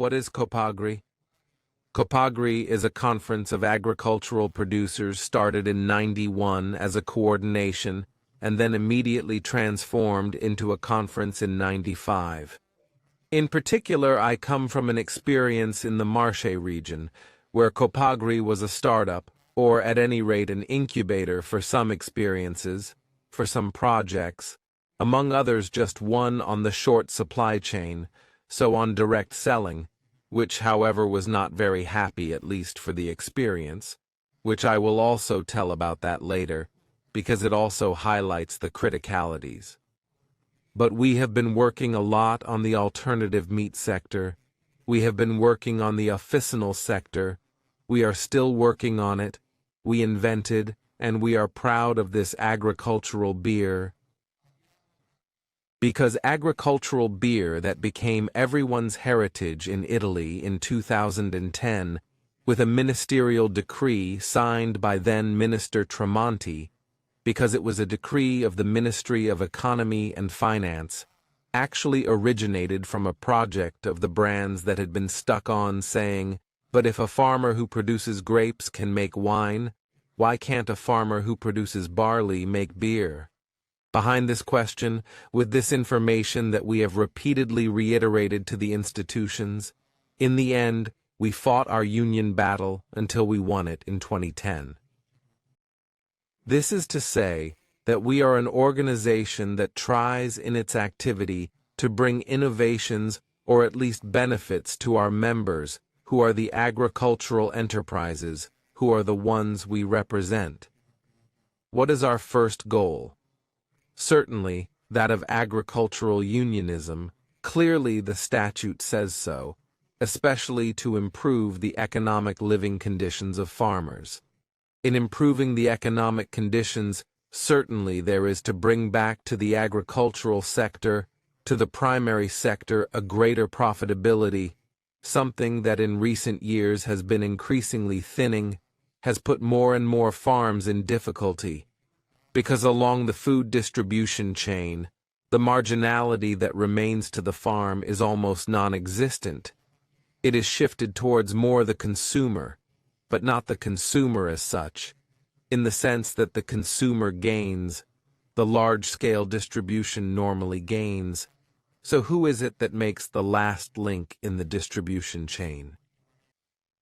What is Copagri? Copagri is a conference of agricultural producers started in '91 as a coordination and then immediately transformed into a conference in '95. In particular, I come from an experience in the Marche region, where Copagri was a startup, or at any rate an incubator for some experiences, for some projects, among others just one on the short supply chain, so on direct selling, which however was not very happy at least for the experience, which I will also tell about that later, because it also highlights the criticalities. But we have been working a lot on the alternative meat sector. We have been working on the officinal sector. We are still working on it. We invented, and we are proud of this agricultural beer. Because agricultural beer that became everyone's heritage in Italy in 2010, with a ministerial decree signed by then Minister Tremonti, because it was a decree of the Ministry of Economy and Finance, actually originated from a project of the brands that had been stuck on saying, but if a farmer who produces grapes can make wine, why can't a farmer who produces barley make beer? Behind this question, with this information that we have repeatedly reiterated to the institutions, in the end, we fought our union battle until we won it in 2010. This is to say that we are an organization that tries in its activity to bring innovations or at least benefits to our members, who are the agricultural enterprises, who are the ones we represent. What is our first goal? Certainly, that of agricultural unionism. Clearly the statute says so, especially to improve the economic living conditions of farmers. In improving the economic conditions, certainly there is to bring back to the agricultural sector, to the primary sector, a greater profitability, something that in recent years has been increasingly thinning, has put more and more farms in difficulty, because along the food distribution chain, the marginality that remains to the farm is almost non-existent. It is shifted towards more the consumer, but not the consumer as such, in the sense that the consumer gains, the large-scale distribution normally gains. So who is it that makes the last link in the distribution chain?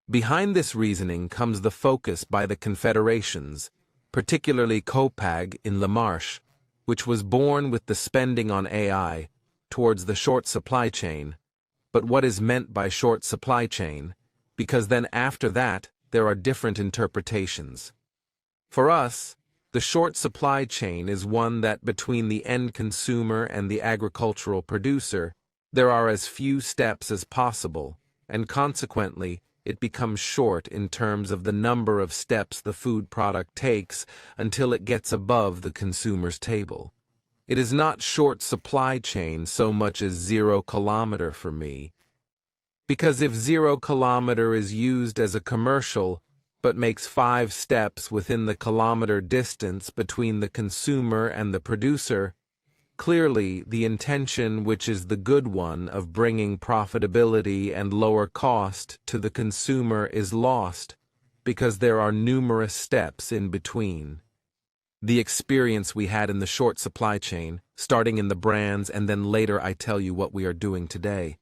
Behind this reasoning comes the focus by the confederations, particularly Copag in La Marche, which was born with the spending on AI, towards the short supply chain. But what is meant by short supply chain? Because then after that, there are different interpretations. For us, the short supply chain is one that between the end consumer and the agricultural producer, there are as few steps as possible, and consequently, it becomes short in terms of the number of steps the food product takes until it gets above the consumer's table. It is not short supply chain so much as 0 kilometer for me. Because if 0 kilometer is used as a commercial, but makes 5 steps within the kilometer distance between the consumer and the producer, clearly the intention, which is the good one of bringing profitability and lower cost to the consumer, is lost, because there are numerous steps in between. The experience we had in the short supply chain, starting in the brands and then later I tell you what we are doing today.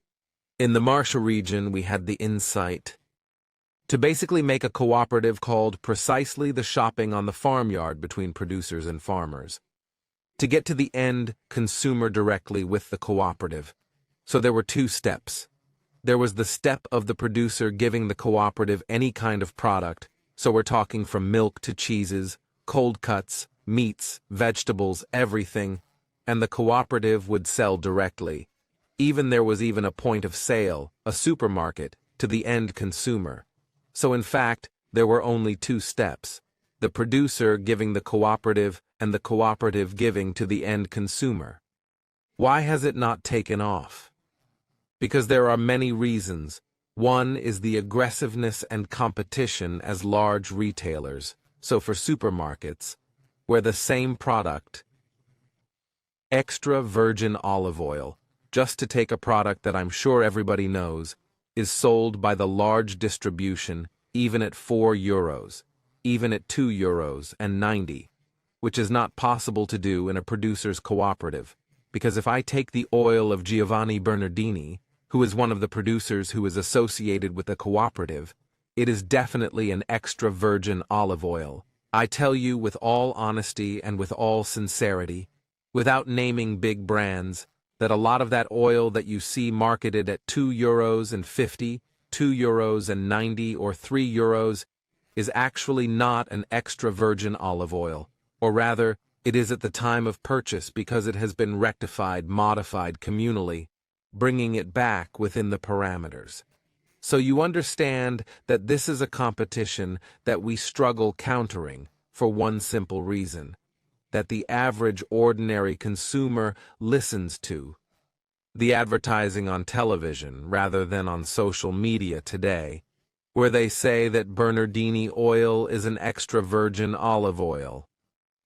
In the Marche region, we had the insight to basically make a cooperative called precisely the shopping on the farmyard between producers and farmers, to get to the end consumer directly with the cooperative. So there were 2 steps. There was the step of the producer giving the cooperative any kind of product, so we're talking from milk to cheeses, cold cuts, meats, vegetables, everything, and the cooperative would sell directly. There was even a point of sale, a supermarket, to the end consumer. So in fact, there were only 2 steps, the producer giving the cooperative and the cooperative giving to the end consumer. Why has it not taken off? Because there are many reasons. One is the aggressiveness and competition as large retailers, so for supermarkets, where the same product, extra virgin olive oil, just to take a product that I'm sure everybody knows, is sold by the large distribution even at €4, even at €2.90, which is not possible to do in a producer's cooperative, because if I take the oil of Giovanni Bernardini, who is one of the producers who is associated with a cooperative, it is definitely an extra virgin olive oil. I tell you with all honesty and with all sincerity, without naming big brands, that a lot of that oil that you see marketed at €2.50, €2.90, or €3 is actually not an extra virgin olive oil, or rather, it is at the time of purchase because it has been rectified, modified communally, bringing it back within the parameters. So you understand that this is a competition that we struggle countering for one simple reason, that the average ordinary consumer listens to the advertising on television rather than on social media today, where they say that Bernardini oil is an extra virgin olive oil.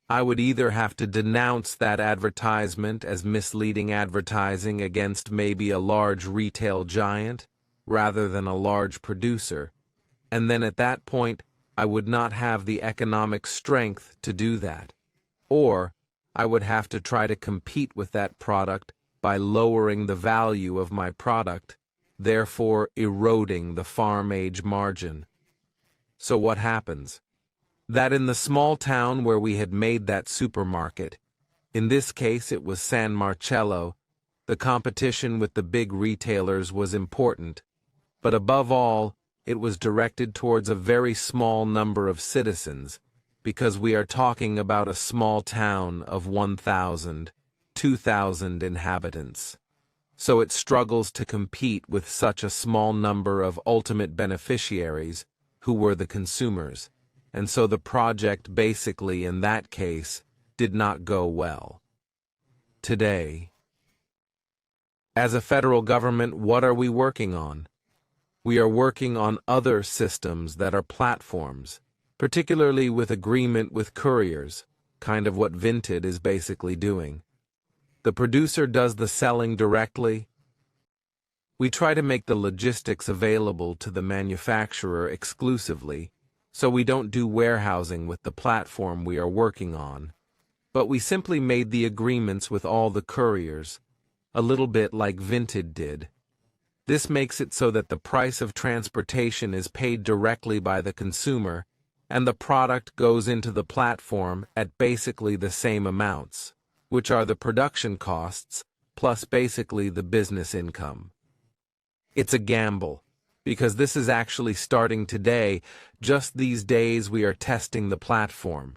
I would either have to denounce that advertisement as misleading advertising against maybe a large retail giant rather than a large producer, and then at that point I would not have the economic strength to do that. Or I would have to try to compete with that product by lowering the value of my product, therefore eroding the farm-age margin. So what happens? That in the small town where we had made that supermarket, in this case it was San Marcello, the competition with the big retailers was important, but above all, it was directed towards a very small number of citizens, because we are talking about a small town of 1,000, 2,000 inhabitants. So it struggles to compete with such a small number of ultimate beneficiaries, who were the consumers, and so the project basically in that case did not go well. Today, as a federal government, what are we working on? We are working on other systems that are platforms, particularly with agreement with couriers, kind of what Vinted is basically doing. The producer does the selling directly. We try to make the logistics available to the manufacturer exclusively, so we don't do warehousing with the platform we are working on, but we simply made the agreements with all the couriers, a little bit like Vinted did. This makes it so that the price of transportation is paid directly by the consumer, and the product goes into the platform at basically the same amounts, which are the production costs, plus basically the business income. It's a gamble, because this is actually starting today. Just these days we are testing the platform.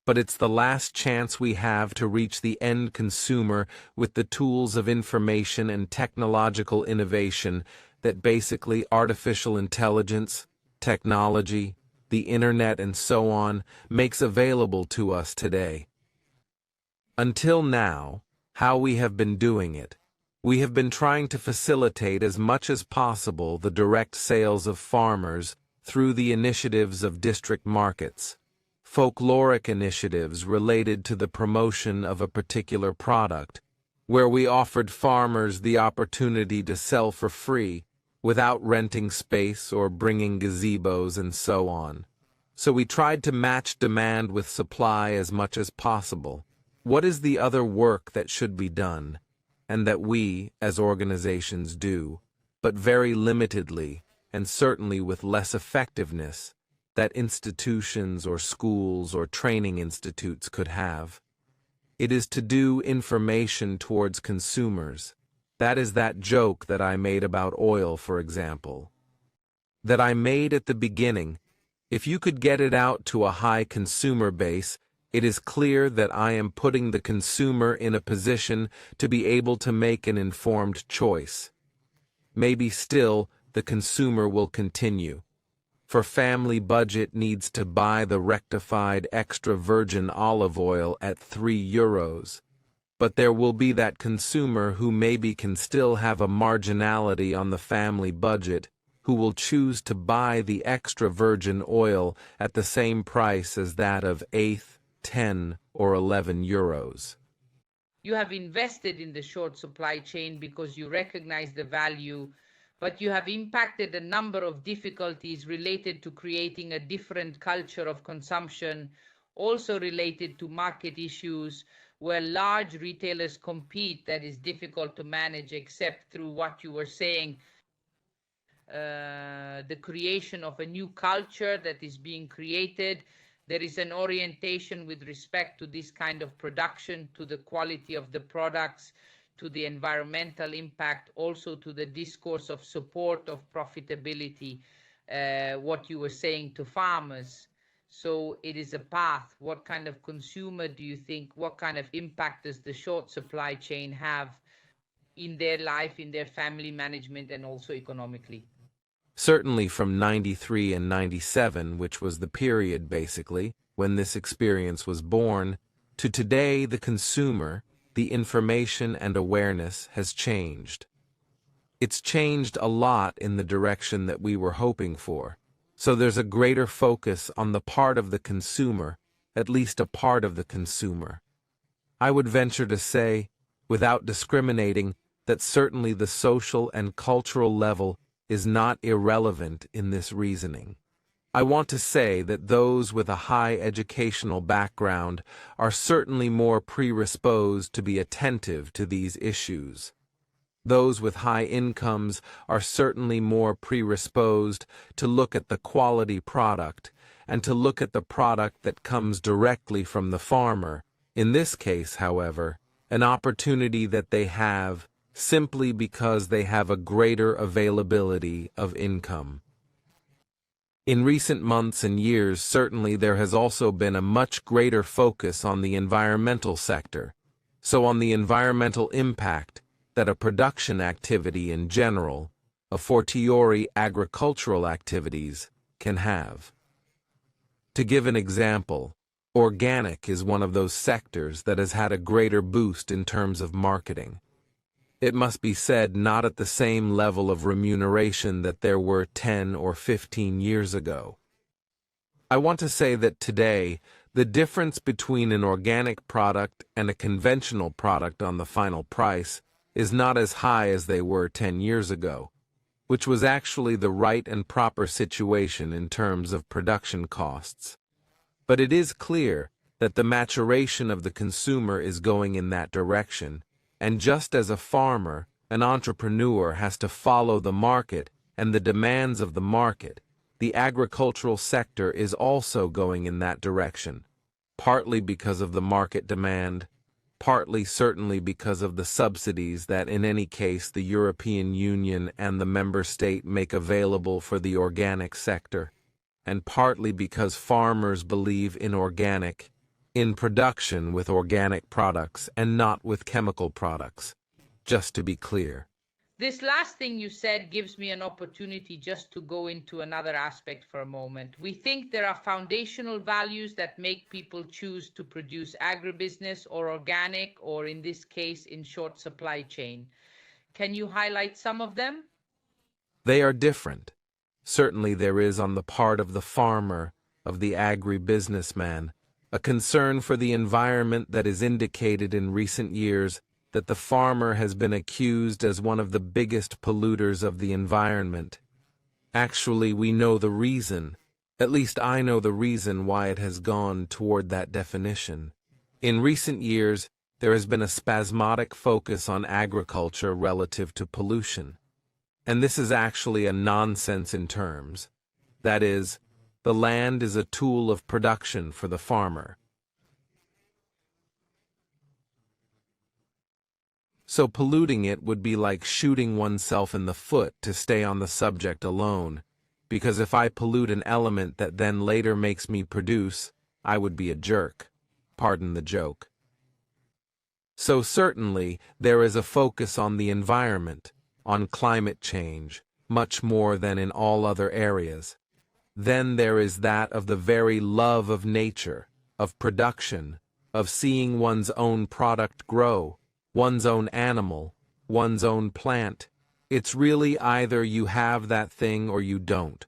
But it's the last chance we have to reach the end consumer with the tools of information and technological innovation that basically artificial intelligence, technology, the internet and so on makes available to us today. Until now, how we have been doing it. We have been trying to facilitate as much as possible the direct sales of farmers through the initiatives of district markets, folkloric initiatives related to the promotion of a particular product, where we offered farmers the opportunity to sell for free without renting space or bringing gazebos and so on. So we tried to match demand with supply as much as possible. What is the other work that should be done, and that we, as organizations, do, but very limitedly, and certainly with less effectiveness, that institutions or schools or training institutes could have? It is to do information towards consumers. That is that joke that I made about oil, for example. That I made at the beginning. If you could get it out to a high consumer base, it is clear that I am putting the consumer in a position to be able to make an informed choice. Maybe still, the consumer will continue. For family budget needs to buy the rectified extra virgin olive oil at €3. But there will be that consumer who maybe can still have a marginality on the family budget, who will choose to buy the extra virgin oil at the same price as that of 8, 10, or 11 euros. You have invested in the short supply chain because you recognize the value but you have impacted a number of difficulties related to creating a different culture of consumption, also related to market issues where large retailers compete that is difficult to manage except through what you were saying, the creation of a new culture that is being created. There is an orientation with respect to this kind of production, to the quality of the products, to the environmental impact, also to the discourse of support of profitability, what you were saying to farmers. So it is a path. What kind of consumer do you think, what kind of impact does the short supply chain have in their life, in their family management, and also economically? Certainly from 93 and 97, which was the period, basically, when this experience was born, to today the consumer, the information and awareness has changed. It's changed a lot in the direction that we were hoping for. So there's a greater focus on the part of the consumer, at least a part of the consumer. I would venture to say, without discriminating, that certainly the social and cultural level is not irrelevant in this reasoning. I want to say that those with a high educational background are certainly more predisposed to be attentive to these issues. Those with high incomes are certainly more predisposed to look at the quality product and to look at the product that comes directly from the farmer. In this case, however, an opportunity that they have simply because they have a greater availability of income. In recent months and years, certainly there has also been a much greater focus on the environmental sector, so on the environmental impact that a production activity in general, a fortiori agricultural activities, can have. To give an example, organic is one of those sectors that has had a greater boost in terms of marketing. It must be said not at the same level of remuneration that there were 10 or 15 years ago. I want to say that today, the difference between an organic product and a conventional product on the final price is not as high as they were 10 years ago, which was actually the right and proper situation in terms of production costs. But it is clear that the maturation of the consumer is going in that direction, and just as a farmer, an entrepreneur has to follow the market and the demands of the market, the agricultural sector is also going in that direction, partly because of the market demand, partly certainly because of the subsidies that in any case the European Union and the member state make available for the organic sector, and partly because farmers believe in production with organic products and not with chemical products, just to be clear. This last thing you said gives me an opportunity just to go into another aspect for a moment. We think there are foundational values that make people choose to produce agribusiness or organic, or in this case, in short supply chain. Can you highlight some of them? They are different. Certainly there is on the part of the farmer, of the agribusinessman, a concern for the environment that is indicated in recent years that the farmer has been accused as one of the biggest polluters of the environment. Actually, we know the reason, at least I know the reason why it has gone toward that definition. In recent years, there has been a spasmodic focus on agriculture relative to pollution. And this is actually a nonsense in terms. That is, the land is a tool of production for the farmer. So polluting it would be like shooting oneself in the foot, to stay on the subject alone, because if I pollute an element that then later makes me produce, I would be a jerk. Pardon the joke. So certainly there is a focus on the environment, on climate change, much more than in all other areas. Then there is that of the very love of nature, of production, of seeing one's own product grow, one's own animal, one's own plant. It's really either you have that thing or you don't.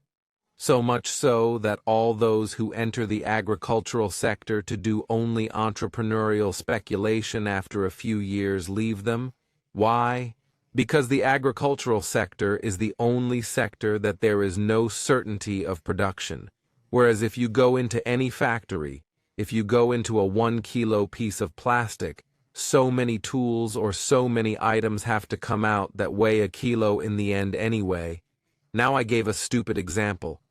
So much so that all those who enter the agricultural sector to do only entrepreneurial speculation after a few years leave them. Why? Because the agricultural sector is the only sector that there is no certainty of production. Whereas if you go into any factory, if you go into a 1 kilo piece of plastic, so many tools or so many items have to come out that weigh a kilo in the end anyway. Now I gave a stupid example.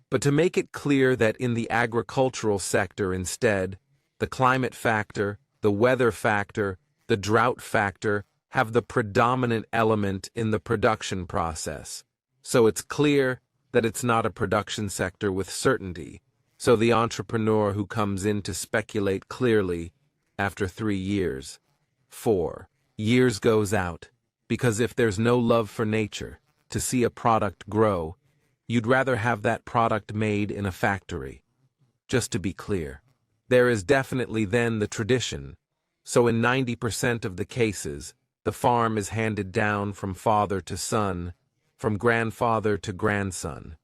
But to make it clear that in the agricultural sector instead, the climate factor, the weather factor, the drought factor have the predominant element in the production process. So it's clear that it's not a production sector with certainty. So the entrepreneur who comes in to speculate clearly after 3 years, 4 years goes out, because if there's no love for nature, to see a product grow, you'd rather have that product made in a factory. Just to be clear, there is definitely then the tradition. So in 90% of the cases, the farm is handed down from father to son, from grandfather to grandson.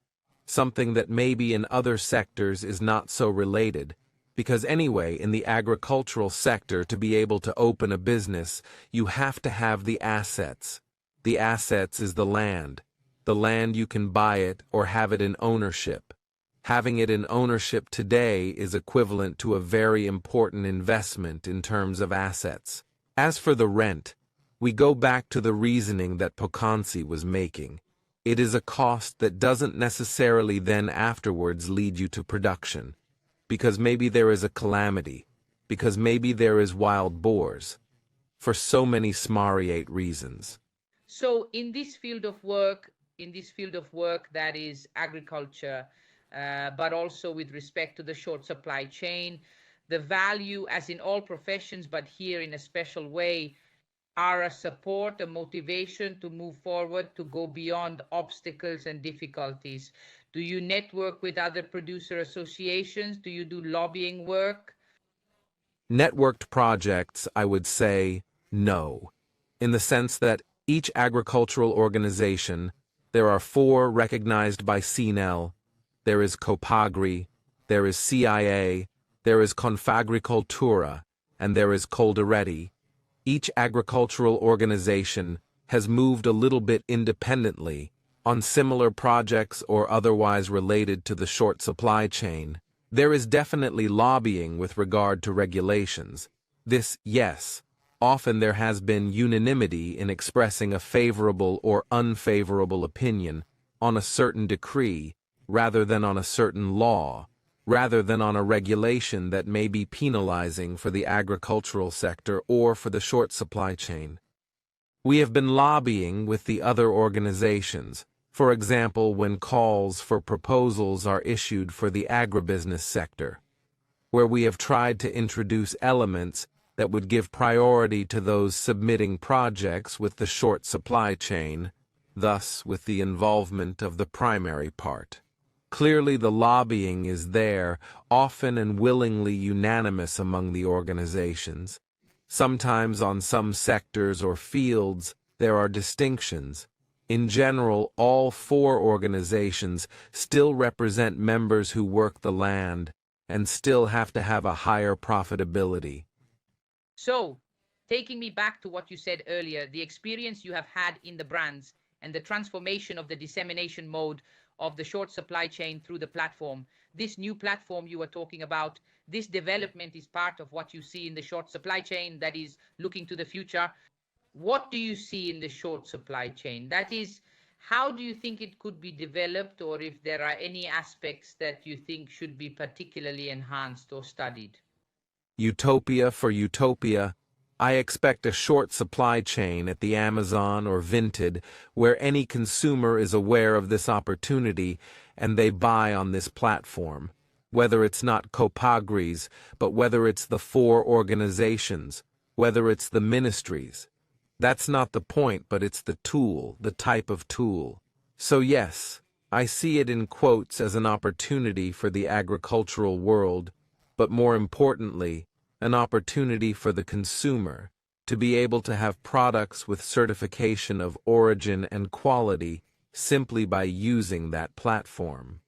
Something that maybe in other sectors is not so related, because anyway, in the agricultural sector, to be able to open a business, you have to have the assets. The assets is the land. The land you can buy it or have it in ownership. Having it in ownership today is equivalent to a very important investment in terms of assets. As for the rent, we go back to the reasoning that Pocanzi was making. It is a cost that doesn't necessarily then afterwards lead you to production. Because maybe there is a calamity. Because maybe there is wild boars. For so many smariate reasons. So in this field of work, that is agriculture, but also with respect to the short supply chain, the value, as in all professions, but here in a special way, are a support, a motivation to move forward, to go beyond obstacles and difficulties. Do you network with other producer associations? Do you do lobbying work? Networked projects, I would say, no. In the sense that each agricultural organization, there are 4 recognized by CNEL, there is Copagri, there is CIA, there is Confagricoltura, and there is Coldiretti. Each agricultural organization has moved a little bit independently on similar projects or otherwise related to the short supply chain. There is definitely lobbying with regard to regulations. This, yes, often there has been unanimity in expressing a favorable or unfavorable opinion on a certain decree rather than on a certain law, rather than on a regulation that may be penalizing for the agricultural sector or for the short supply chain. We have been lobbying with the other organizations, for example when calls for proposals are issued for the agribusiness sector, where we have tried to introduce elements that would give priority to those submitting projects with the short supply chain, thus with the involvement of the primary part. Clearly the lobbying is there, often and willingly unanimous among the organizations. Sometimes on some sectors or fields there are distinctions. In general, all 4 organizations still represent members who work the land and still have to have a higher profitability. So, taking me back to what you said earlier, the experience you have had in the brands and the transformation of the dissemination mode of the short supply chain through the platform. This new platform you were talking about, this development is part of what you see in the short supply chain that is looking to the future. What do you see in the short supply chain? That is, how do you think it could be developed, or if there are any aspects that you think should be particularly enhanced or studied? Utopia for utopia, I expect a short supply chain at the Amazon or Vinted where any consumer is aware of this opportunity and they buy on this platform, whether it's not Copagri's, but whether it's the 4 organizations, whether it's the ministries. That's not the point, but it's the tool, the type of tool. So yes, I see it in quotes as an opportunity for the agricultural world, but more importantly, an opportunity for the consumer to be able to have products with certification of origin and quality simply by using that platform.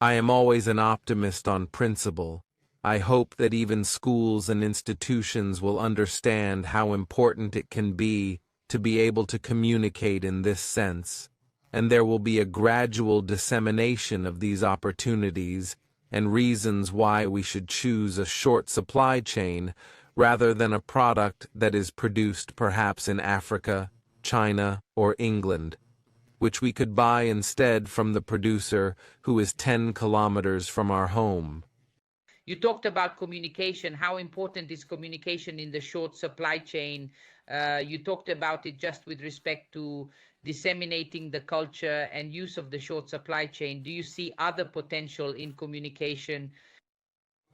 I am always an optimist on principle. I hope that even schools and institutions will understand how important it can be to be able to communicate in this sense, and there will be a gradual dissemination of these opportunities and reasons why we should choose a short supply chain rather than a product that is produced perhaps in Africa, China, or England, which we could buy instead from the producer who is 10 kilometers from our home. You talked about communication. How important is communication in the short supply chain? You talked about it just with respect to disseminating the culture and use of the short supply chain. Do you see other potential in communication?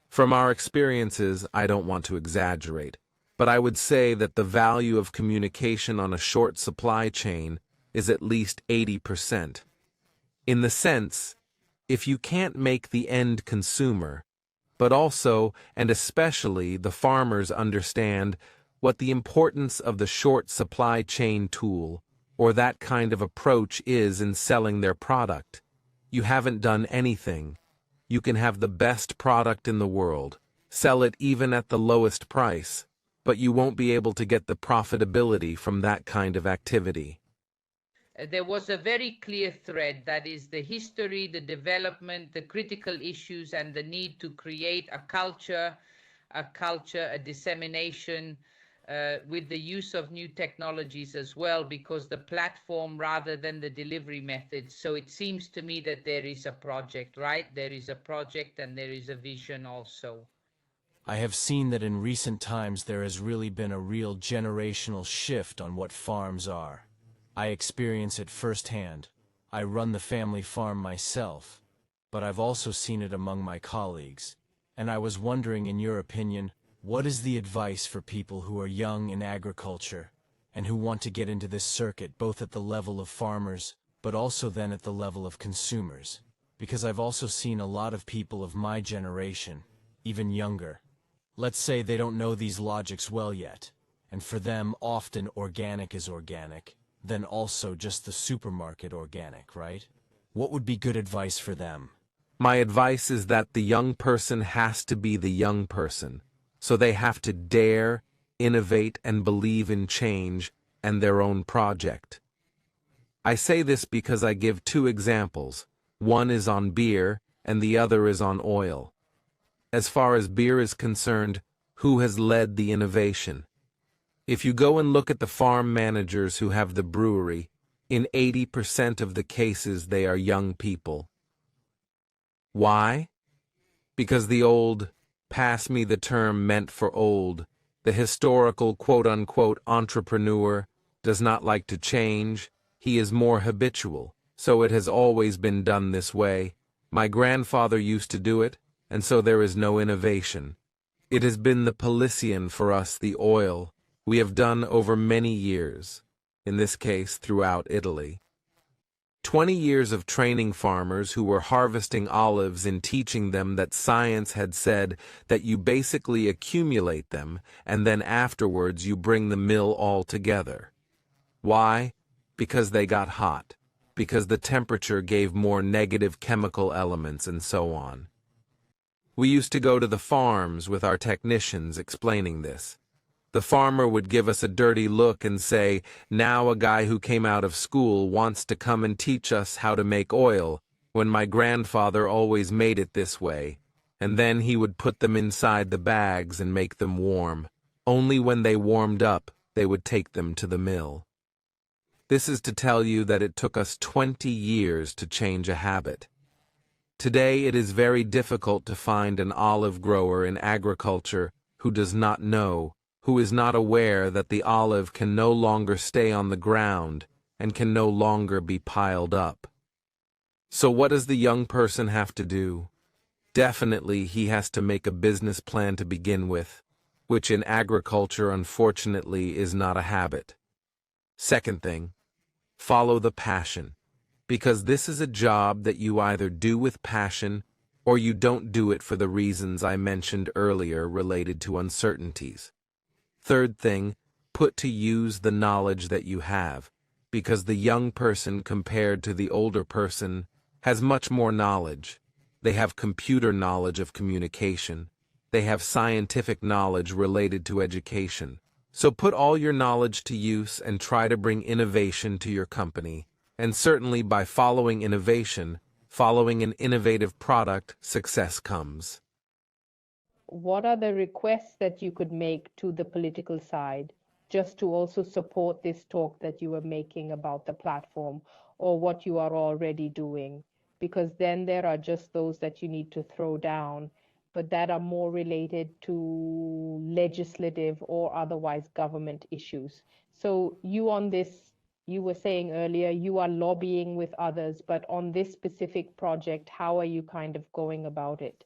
From our experiences, I don't want to exaggerate, but I would say that the value of communication on a short supply chain is at least 80%. In the sense, if you can't make the end consumer, but also and especially the farmers understand what the importance of the short supply chain tool or that kind of approach is in selling their product, you haven't done anything. You can have the best product in the world, sell it even at the lowest price, but you won't be able to get the profitability from that kind of activity. There was a very clear thread, that is the history, the development, the critical issues, and the need to create a culture, a dissemination with the use of new technologies as well, because the platform rather than the delivery method. So it seems to me that there is a project, right? There is a project and there is a vision also. I have seen that in recent times there has really been a real generational shift on what farms are. I experience it firsthand. I run the family farm myself, but I've also seen it among my colleagues. And I was wondering, in your opinion, what is the advice for people who are young in agriculture and who want to get into this circuit both at the level of farmers but also then at the level of consumers? Because I've also seen a lot of people of my generation, even younger. Let's say they don't know these logics well yet, and for them often organic is organic, then also just the supermarket organic, right? What would be good advice for them? My advice is that the young person has to be the young person, so they have to dare, innovate, and believe in change and their own project. I say this because I give two examples. One is on beer, and the other is on oil. As far as beer is concerned, who has led the innovation? If you go and look at the farm managers who have the brewery, in 80% of the cases they are young people. Why? Because the old, pass me the term meant for old, the historical quote-unquote entrepreneur does not like to change. He is more habitual, so it has always been done this way. My grandfather used to do it, and so there is no innovation. It has been the Paulician for us, the oil, we have done over many years, in this case throughout Italy. 20 years of training farmers who were harvesting olives and teaching them that science had said that you basically accumulate them and then afterwards you bring the mill all together. Why? Because they got hot, because the temperature gave more negative chemical elements and so on. We used to go to the farms with our technicians explaining this. The farmer would give us a dirty look and say, now a guy who came out of school wants to come and teach us how to make oil, when my grandfather always made it this way, and then he would put them inside the bags and make them warm. Only when they warmed up, they would take them to the mill. This is to tell you that it took us 20 years to change a habit. Today it is very difficult to find an olive grower in agriculture who does not know, who is not aware that the olive can no longer stay on the ground and can no longer be piled up. So what does the young person have to do? Definitely he has to make a business plan to begin with, which in agriculture unfortunately is not a habit. Second thing, follow the passion, because this is a job that you either do with passion or you don't do it for the reasons I mentioned earlier related to uncertainties. Third thing, put to use the knowledge that you have, because the young person compared to the older person has much more knowledge. They have computer knowledge of communication. They have scientific knowledge related to education. So put all your knowledge to use and try to bring innovation to your company. And certainly by following innovation, following an innovative product, success comes. What are the requests that you could make to the political side just to also support this talk that you were making about the platform, or what you are already doing? Because then there are just those that you need to throw down, but that are more related to legislative or otherwise government issues. So you on this, you were saying earlier, you are lobbying with others, but on this specific project, how are you kind of going about it?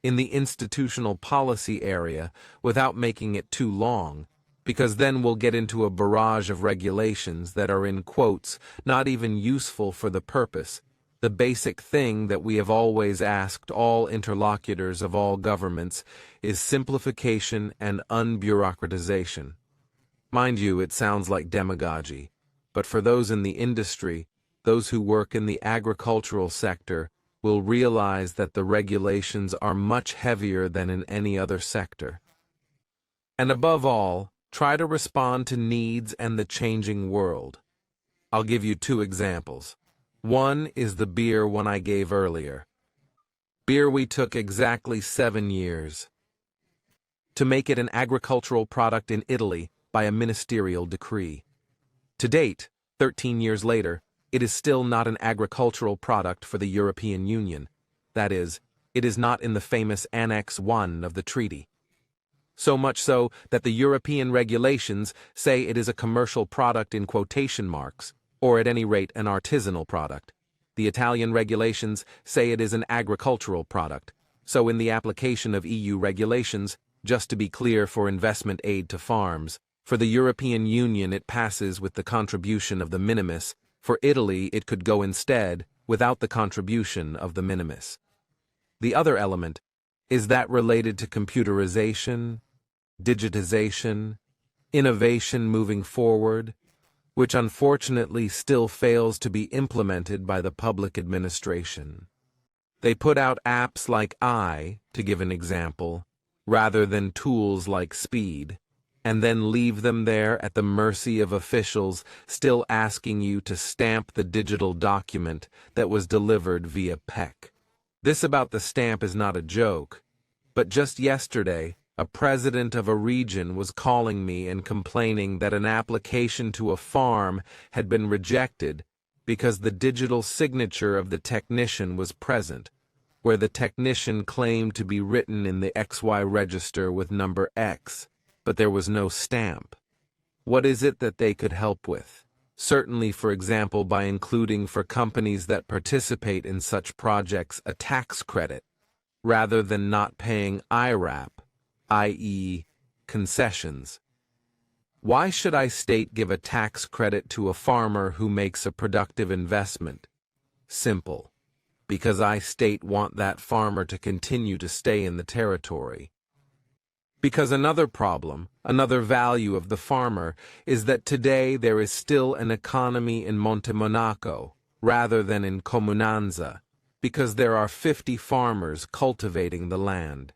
In the institutional policy area, without making it too long, because then we'll get into a barrage of regulations that are, in quotes, not even useful for the purpose, the basic thing that we have always asked all interlocutors of all governments is simplification and unbureaucratization. Mind you, it sounds like demagogy, but for those in the industry, those who work in the agricultural sector, will realize that the regulations are much heavier than in any other sector. And above all, try to respond to needs and the changing world. I'll give you two examples. One is the beer one I gave earlier. Beer we took exactly 7 years to make it an agricultural product in Italy by a ministerial decree. To date, 13 years later, it is still not an agricultural product for the European Union. That is, it is not in the famous Annex I of the treaty. So much so that the European regulations say it is a commercial product in quotation marks, or at any rate an artisanal product. The Italian regulations say it is an agricultural product. So in the application of EU regulations, just to be clear for investment aid to farms, for the European Union it passes with the contribution of the minimis. For Italy, it could go instead without the contribution of the minimis. The other element is that related to computerization, digitization, innovation moving forward, which unfortunately still fails to be implemented by the public administration. They put out apps like to give an example, rather than tools like Speed, and then leave them there at the mercy of officials still asking you to stamp the digital document that was delivered via PEC. This about the stamp is not a joke, but just yesterday, a president of a region was calling me and complaining that an application to a farm had been rejected because the digital signature of the technician was present, where the technician claimed to be written in the XY register with number X, but there was no stamp. What is it that they could help with? Certainly, for example, by including for companies that participate in such projects a tax credit, rather than not paying IRAP, i.e., concessions. Why should iState give a tax credit to a farmer who makes a productive investment? Simple. Because iState want that farmer to continue to stay in the territory. Because another problem, another value of the farmer, is that today there is still an economy in Monte Monaco, rather than in Comunanza, because there are 50 farmers cultivating the land.